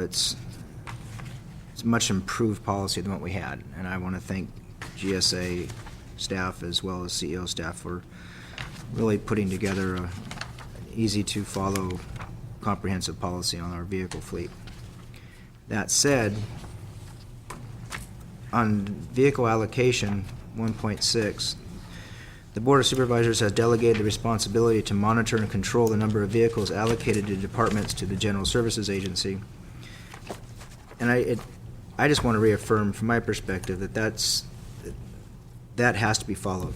it's a much improved policy than what we had. And I want to thank GSA staff as well as CEO staff for really putting together an easy-to-follow comprehensive policy on our vehicle fleet. That said, on vehicle allocation 1.6, the Board of Supervisors has delegated the responsibility to monitor and control the number of vehicles allocated to departments to the General Services Agency. And I just want to reaffirm from my perspective that has to be followed.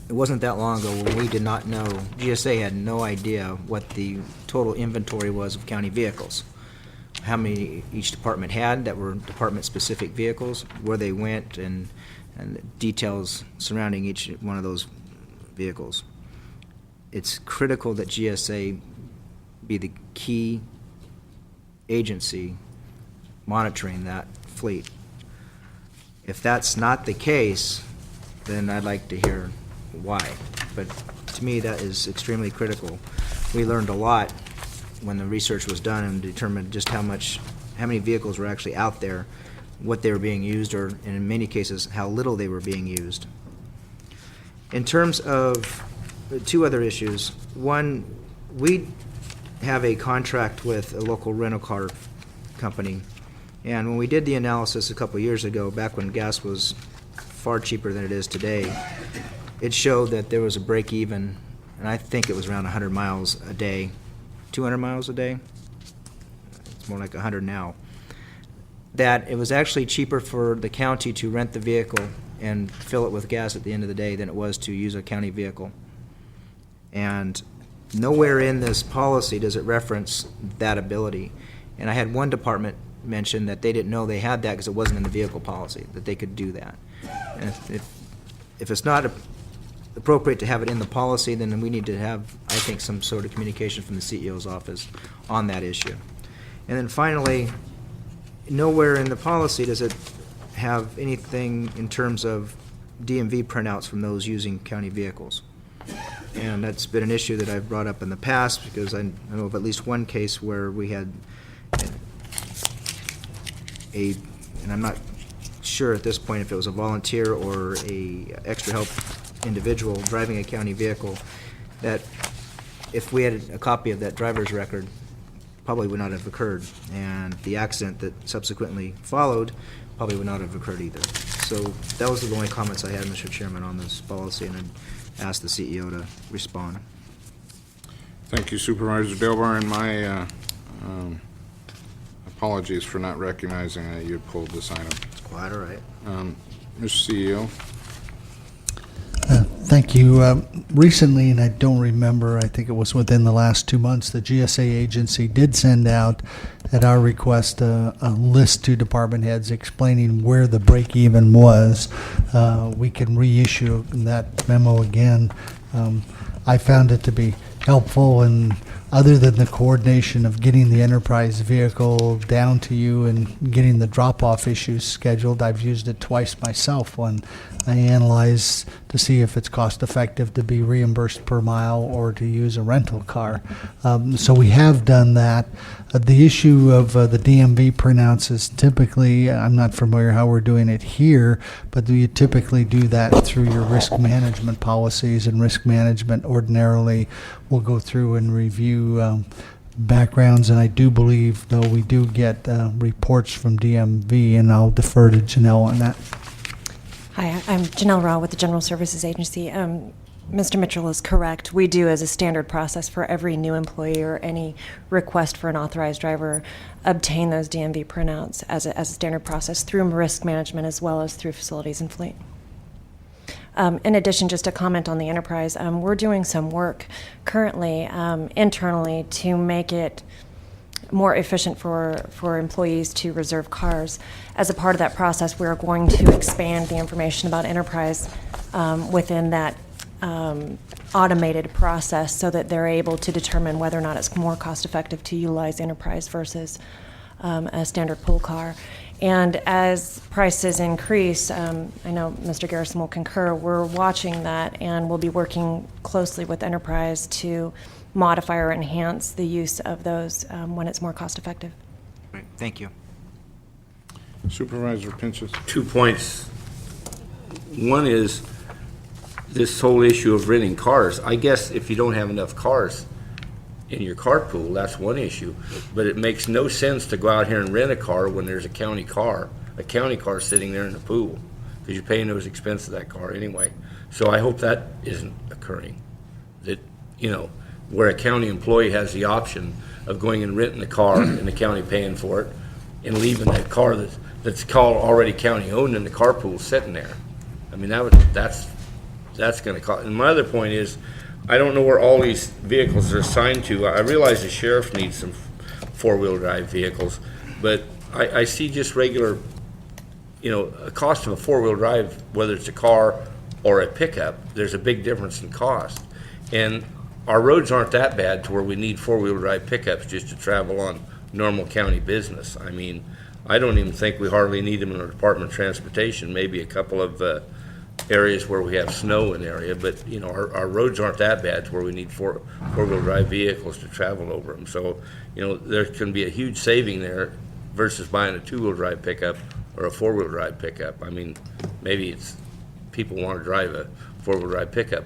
It wasn't that long ago when we did not know, GSA had no idea what the total inventory was of county vehicles, how many each department had that were department-specific vehicles, where they went, and details surrounding each one of those vehicles. It's critical that GSA be the key agency monitoring that fleet. If that's not the case, then I'd like to hear why. But to me, that is extremely critical. We learned a lot when the research was done and determined just how many vehicles were actually out there, what they were being used, or in many cases, how little they were being used. In terms of two other issues, one, we have a contract with a local rental car company, and when we did the analysis a couple years ago, back when gas was far cheaper than it is today, it showed that there was a break-even, and I think it was around 100 miles a day, 200 miles a day. It's more like 100 now. That it was actually cheaper for the county to rent the vehicle and fill it with gas at the end of the day than it was to use a county vehicle. And nowhere in this policy does it reference that ability. And I had one department mention that they didn't know they had that because it wasn't in the vehicle policy, that they could do that. And if it's not appropriate to have it in the policy, then we need to have, I think, some sort of communication from the CEO's office on that issue. And then finally, nowhere in the policy does it have anything in terms of DMV printouts from those using county vehicles. And that's been an issue that I've brought up in the past, because I know of at least one case where we had and I'm not sure at this point if it was a volunteer or a extra help individual driving a county vehicle, that if we had a copy of that driver's record, probably would not have occurred, and the accident that subsequently followed probably would not have occurred either. So that was the only comments I had, Mr. Chairman, on this policy, and I'd ask the CEO to respond. Thank you, Supervisor Delbar, and my apologies for not recognizing that you had pulled this item. It's quite all right. Mr. CEO. Thank you. Recently, and I don't remember, I think it was within the last 2 months, the GSA agency did send out, at our request, a list to department heads explaining where the break-even was. We can reissue that memo again. I found it to be helpful, and other than the coordination of getting the enterprise vehicle down to you and getting the drop-off issues scheduled, I've used it twice myself when I analyze to see if it's cost-effective to be reimbursed per mile or to use a rental car. So we have done that. The issue of the DMV printouts is typically, I'm not familiar how we're doing it here, but you typically do that through your risk management policies, and risk management ordinarily will go through and review backgrounds, and I do believe, though, we do get reports from DMV, and I'll defer to Janelle on that. Hi, I'm Janelle Raw with the General Services Agency. Mr. Mitchell is correct. We do, as a standard process for every new employee or any request for an authorized driver, obtain those DMV printouts as a standard process through risk management as well as through facilities and fleet. In addition, just a comment on the enterprise, we're doing some work currently internally to make it more efficient for employees to reserve cars. As a part of that process, we're going to expand the information about enterprise within that automated process so that they're able to determine whether or not it's more cost effective to utilize enterprise versus a standard pool car. And as prices increase, I know Mr. Garrison will concur, we're watching that, and we'll be working closely with enterprise to modify or enhance the use of those when it's more cost effective. Right, thank you. Supervisor Pinches. 2 points. One is this whole issue of renting cars. I guess if you don't have enough cars in your car pool, that's one issue. But it makes no sense to go out here and rent a car when there's a county car sitting there in the pool, because you're paying those expenses of that car anyway. So I hope that isn't occurring. That, where a county employee has the option of going and renting the car and the county paying for it, and leaving that car that's called already county owned in the car pool sitting there. I mean, that's going to cost. And my other point is, I don't know where all these vehicles are assigned to. I realize the sheriff needs some four-wheel drive vehicles, but I see just regular, a cost of a four-wheel drive, whether it's a car or a pickup, there's a big difference in cost. And our roads aren't that bad to where we need four-wheel drive pickups just to travel on normal county business. I mean, I don't even think we hardly need them in our Department of Transportation, maybe a couple of areas where we have snow in the area, but, our roads aren't that bad to where we need four-wheel drive vehicles to travel over them. So, there can be a huge saving there versus buying a two-wheel drive pickup or a four-wheel drive pickup. I mean, maybe it's people want to drive a four-wheel drive pickup.